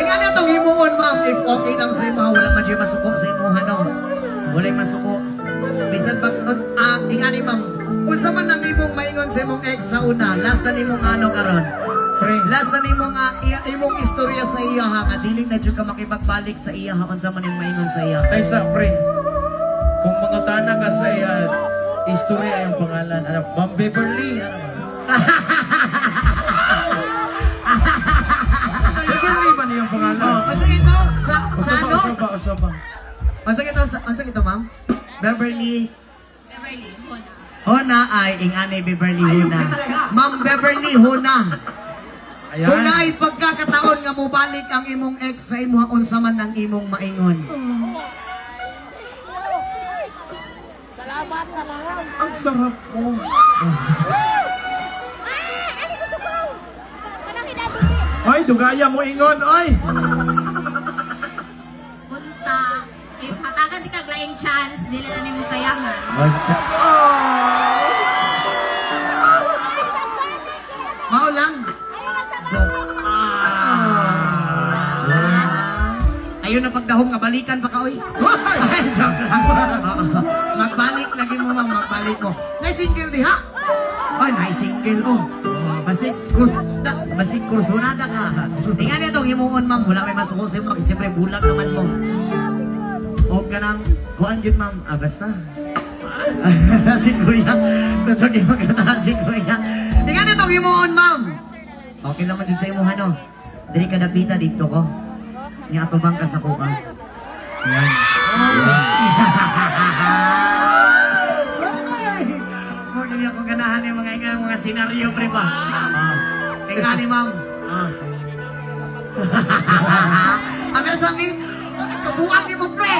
nga na itong himuon, ma'am. If okay lang sa imo, wala man dyan masuko sa imo, no? Wala masuko. Bisan pag, nga ni ma'am, unsa man ang imong maingon sa imong ex sa una, last na imong ano karon. Pre. Last na imong istorya sa iya ha, kadiling na dyan ka makipagbalik sa iya ha, unsa man imong maingon sa iya. Kaysa, pre. Kung mga tana ka sa iya, istorya yung pangalan. Ano, Ma'am Beverly. Ano ba? Beverly ba niya yung pangalan? Oh, unsa ito? Sa ano? Usaba. Unsa ito, ma'am? Beverly Hona. Hona ay ingani Beverly Hona. Ma'am Beverly Hona. Ayan. Kung naay pagkakataon nga mobalik ang imong ex sa imo, unsa man ang imong maingon? Ang sarap mo. Ay, dugaya mo ingon, oy! Unta, if hatagan di kag laing chance, dili na nimo sayangan. Mao lang. Ayun na pagdahong nga balikan pa ka, oy. Ay, joke lang. Magbalik lagi mo, ma'am. Magbalik mo. Nay-single di, ha? Ay, nay-single, oh. Basig kursunada ka. Tingnan niya itong himuon, ma'am. Wala may masukusin mo. Siyempre, bulag naman mo. O ka nang, kuhaan yun, ma'am. Basta. Si Kuya. Gusto kayo magkata si Kuya. Tingnan niya itong himuon, ma'am. Okay naman dun sa imuhan, no? Dili ka napita dito ko. Nga atubang ka sa kuha. Yan. Huwag niyo ako ganahan yung mga senaryo, pre pa. Tingnan ni ma'am. Ang sabi, kabuang ni mo, pre.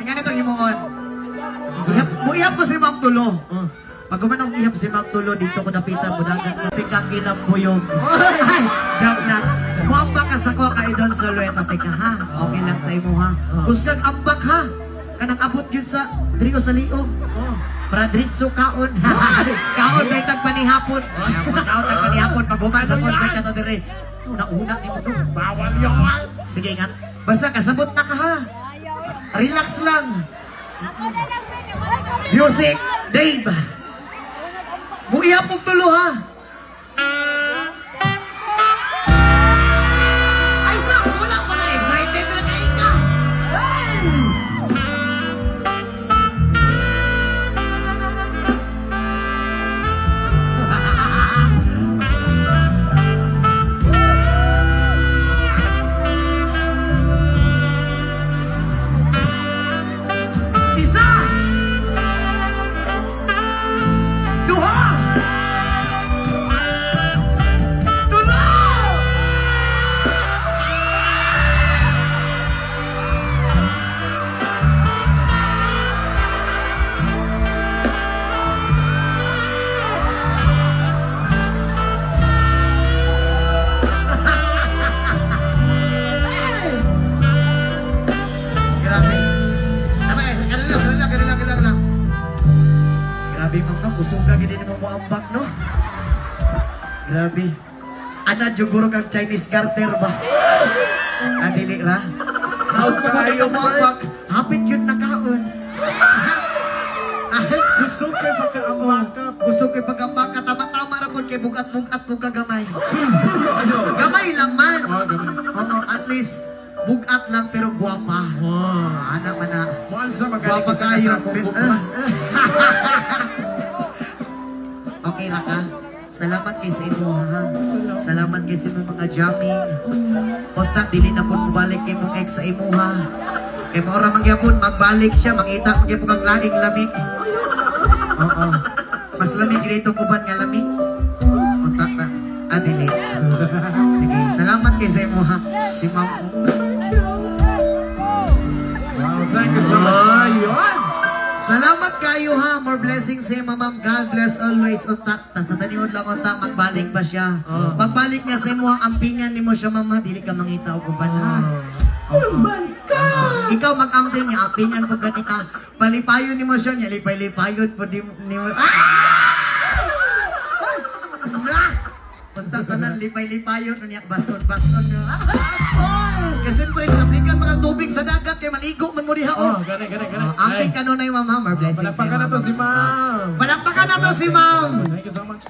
Tingnan itong himuon. Ihap ko si Ma'am Tulo. Pag gumanong ihap si Ma'am Tulo, dito ko napitan mo dagat. Tingkang ilang buyog. Ay, joke lang. Muambak ka sa ko ka idol Solueta, teka ha. Okay lang sa imo ha. Kusgag ambak ha. Kanang abot yun sa Drio sa liog. Para dritso kaon. Kaon may tagpanihapon. Kaon tagpanihapon. Pag human sa concert na to dire. Nauna ni mo to. Bawal yun. Sige nga. Basta kasabot na ka ha. Relax lang. Music, Dave. Muihapog tulo ha. Ay sa wala pa na excited na kayo ka. Isa. Duha. Tulo. Grabe. Kanila lang. Grabe mo ka, busog ka, hindi mo ambak, no? Grabe. Ana, juguro kang Chinese garter ba? Adili ra? Busog ka kayo mo ambak. Hapit yun na kaon. Gusto kay pagkaambak ka. Gusto ko pagkambak ka, tama-tama ra po kay bugat-bugat mo kagamay. Gamay lang man. Ganun. Oo, at least, bugat lang pero guwapa. Ana man na. Wansa Guwapa magaling kayo. sa kong bukas. Okay ra ka? Salamat kay sa imo ha. Salamat kay sa imong mga jamming. Unta dili na pud mobalik kay mong ex sa imo ha. Kay maura man gyapon magbalik siya, mangita man gyapon kang laing lami. Oo. Mas lamig dito kuban nga lami. Unta ta. Dili. Sige, salamat kay sa imo ha. Si Ma'am. Wow, thank you so much. Ayun! Salamat kayo ha. More blessings sa iyo, ma'am. God bless always. Unta. Sa taniod lang unta, magbalik pa siya. Pagbalik niya sa imo, ampingan ni mo siya, mama. Dili ka mangita o kuban ha. Oh my God! Ikaw mag-amping niya, ampingan po ganita. Palipayon ni mo siya niya, lipay-lipayon po ni mo. Ah! Punta tanan, lipay-lipayon, niya, baston-baston nyo. Kasi pre, sablikan mga tubig sa dagat, kay maligo man mo diha. Oh, gani. Amping ka nun na yung ma'am, more blessings. Palakpakan na to si ma'am. Palakpakan na to si ma'am. Thank you so much.